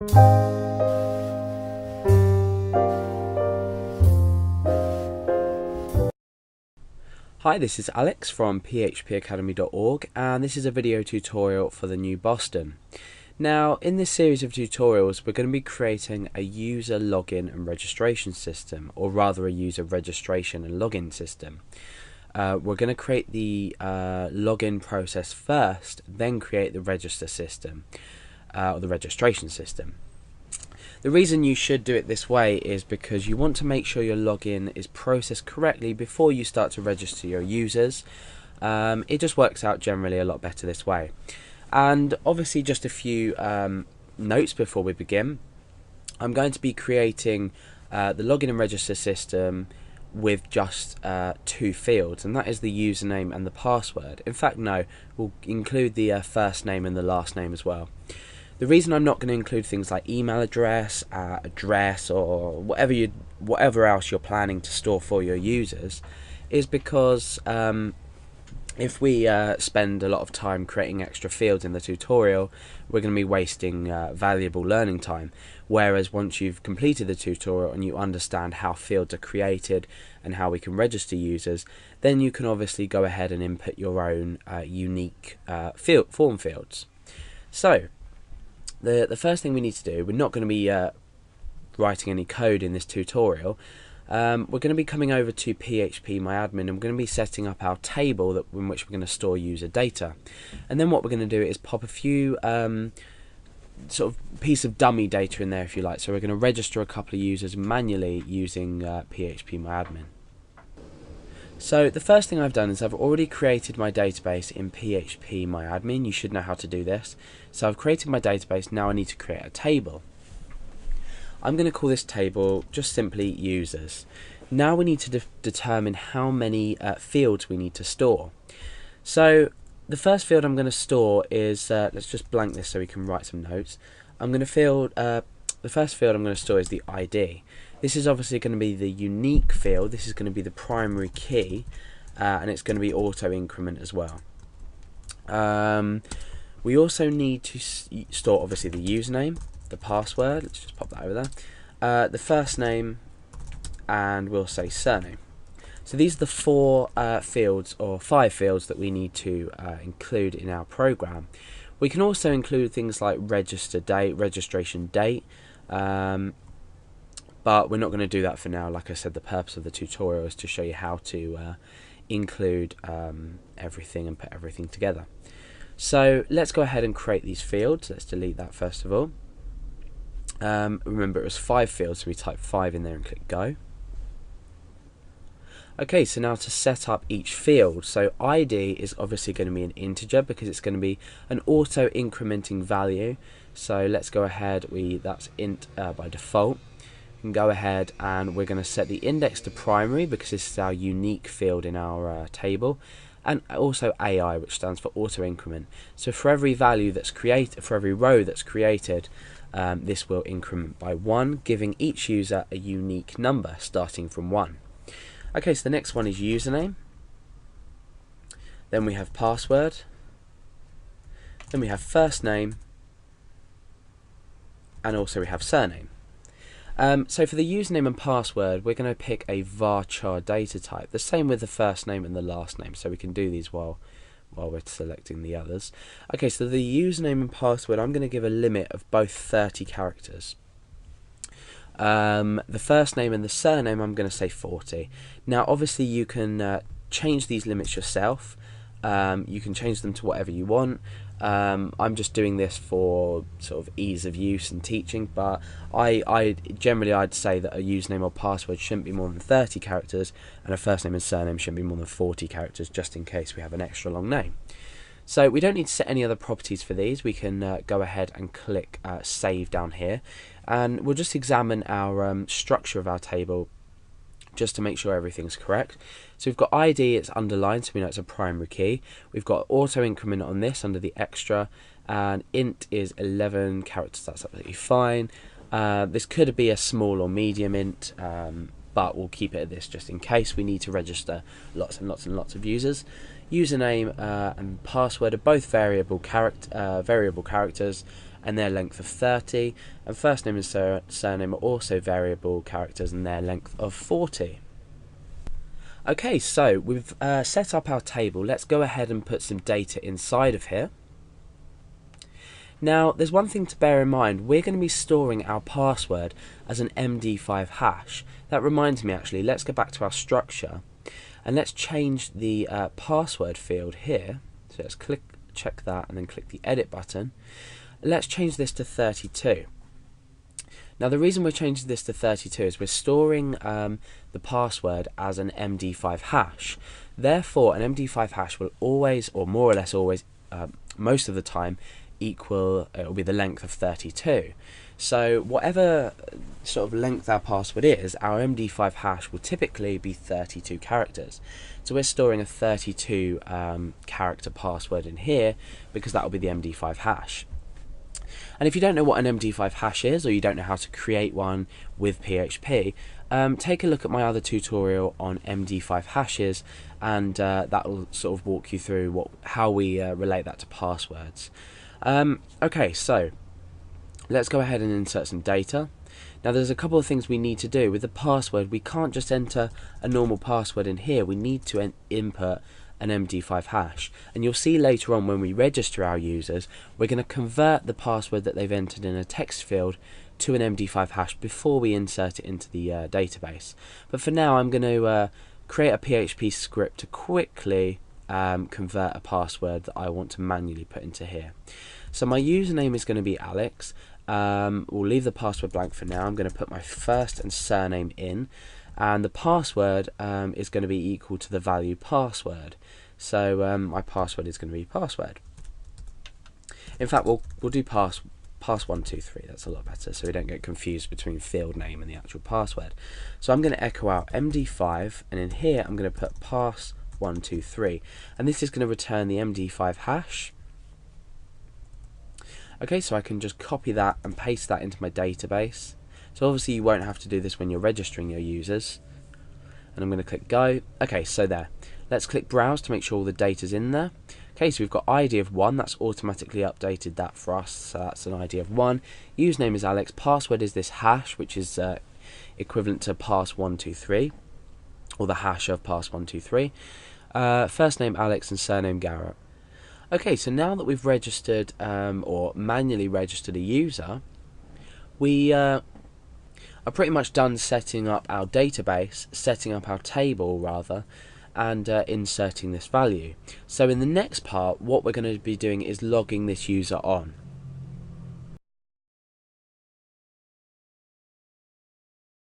Hi, this is Alex from phpacademy.org, and this is a video tutorial for the new Boston. Now, in this series of tutorials, we're going to be creating a user login and registration system, or rather a user registration and login system. We're going to create the login process first, then create the register system, or the registration system. The reason you should do it this way is because you want to make sure your login is processed correctly before you start to register your users. It just works out generally a lot better this way. And obviously, just a few notes before we begin. I'm going to be creating the login and register system with just two fields, and that is the username and the password. In fact, no, we'll include the first name and the last name as well. The reason I'm not going to include things like email address, address, or whatever else you're planning to store for your users is because if we spend a lot of time creating extra fields in the tutorial, we're going to be wasting valuable learning time. Whereas once you've completed the tutorial and you understand how fields are created and how we can register users, then you can obviously go ahead and input your own unique form fields. So, the first thing we need to do, we're not going to be writing any code in this tutorial. We're going to be coming over to PHP MyAdmin, and we're going to be setting up our table in which we're going to store user data. And then what we're going to do is pop a few sort of piece of dummy data in there, if you like. So we're going to register a couple of users manually using PHP MyAdmin. So the first thing I've done is I've already created my database in PHP MyAdmin. You should know how to do this. So I've created my database, now I need to create a table. I'm going to call this table just simply users. Now we need to determine how many fields we need to store. So the first field I'm going to store is, let's just blank this so we can write some notes. The first field I'm going to store is the ID. This is obviously going to be the unique field. This is going to be the primary key, and it's going to be auto increment as well. We also need to store obviously the username, the password, let's just pop that over there, the first name, and we'll say surname. So these are the four fields, or 5 fields, that we need to include in our program. We can also include things like register date, registration date, but we're not going to do that for now. Like I said, the purpose of the tutorial is to show you how to include everything and put everything together. So let's go ahead and create these fields. Let's delete that first of all. Remember, it was 5 fields, so we type 5 in there and click go. Okay, so now to set up each field. So ID is obviously going to be an integer because it's going to be an auto incrementing value. So let's go ahead, that's int by default. We can go ahead and we're going to set the index to primary because this is our unique field in our table, and also AI, which stands for auto increment. So for every value that's created, for every row that's created, this will increment by 1, giving each user a unique number starting from 1. Okay, so the next one is username. Then we have password. Then we have first name. And also we have surname. So for the username and password, we're going to pick a varchar data type. The same with the first name and the last name, so we can do these while we're selecting the others. Okay, so the username and password, I'm going to give a limit of both 30 characters. The first name and the surname, I'm going to say 40. Now obviously you can change these limits yourself. You can change them to whatever you want. I'm just doing this for sort of ease of use and teaching, but I'd say that a username or password shouldn't be more than 30 characters, and a first name and surname shouldn't be more than 40 characters, just in case we have an extra long name. So we don't need to set any other properties for these. We can go ahead and click save down here, and we'll just examine our structure of our table just to make sure everything's correct. So we've got ID, it's underlined, so we know it's a primary key. We've got auto increment on this under the extra, and int is 11 characters, that's absolutely fine. This could be a small or medium int, but we'll keep it at this just in case we need to register lots and lots and lots of users. Username and password are both variable characters, and their length of 30, and first name and surname are also variable characters and their length of 40. Okay, so we've set up our table. Let's go ahead and put some data inside of here. Now, there's one thing to bear in mind. We're going to be storing our password as an MD5 hash. That reminds me, actually, let's go back to our structure and let's change the password field here. So let's check that and then click the edit button. Let's change this to 32. Now, the reason we're changing this to 32 is we're storing the password as an MD5 hash. Therefore, an MD5 hash will always, or more or less always, most of the time, equal, it will be the length of 32. So whatever sort of length our password is, our MD5 hash will typically be 32 characters. So we're storing a 32 character password in here because that will be the MD5 hash. And if you don't know what an MD5 hash is, or you don't know how to create one with PHP, take a look at my other tutorial on MD5 hashes, and that will sort of walk you through how we relate that to passwords. Okay, so let's go ahead and insert some data. Now, there's a couple of things we need to do. With the password, we can't just enter a normal password in here. We need to input an MD5 hash, and you'll see later on when we register our users, we're going to convert the password that they've entered in a text field to an MD5 hash before we insert it into the database. But for now, I'm going to create a PHP script to quickly convert a password that I want to manually put into here. So my username is going to be Alex. We'll leave the password blank for now. I'm going to put my first and surname in, and the password is going to be equal to the value password. So my password is going to be password. In fact, we'll do pass 123. That's a lot better, so we don't get confused between field name and the actual password. So I'm going to echo out MD5, and in here I'm going to put pass 123, and this is going to return the MD5 hash. Okay, so I can just copy that and paste that into my database. So obviously you won't have to do this when you're registering your users. And I'm going to click go. Okay, so there. Let's click browse to make sure all the data's in there. Okay, so we've got ID of 1. That's automatically updated that for us. So that's an ID of 1. Username is Alex. Password is this hash, which is equivalent to pass123, or the hash of pass123. First name Alex and surname Garrett. Okay, so now that we've registered or manually registered a user, we are pretty much done setting up our database, setting up our table rather, and inserting this value. So in the next part, what we're going to be doing is logging this user on.